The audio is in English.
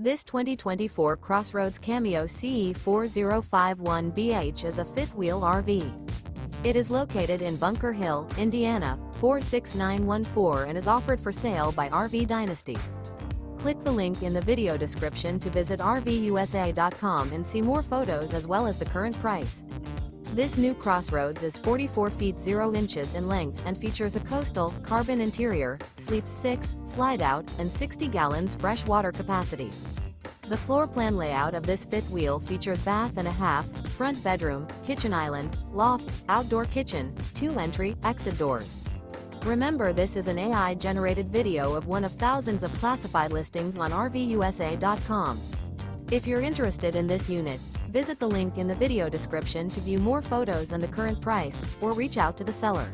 This 2024 CrossRoads Cameo CE4051BH is a fifth-wheel RV. It is located in Bunker Hill, Indiana, 46914 and is offered for sale by RV Dynasty. Click the link in the video description to visit RVUSA.com and see more photos as well as the current price. This new CrossRoads is 44 feet 0 inches in length and features a coastal, carbon interior, sleeps 6, slide-out, and 60 gallons fresh water capacity. The floor plan layout of this fifth wheel features bath and a half, front bedroom, kitchen island, loft, outdoor kitchen, 2 entry, exit doors. Remember, this is an AI-generated video of one of thousands of classified listings on RVUSA.com. If you're interested in this unit, visit the link in the video description to view more photos and the current price, or reach out to the seller.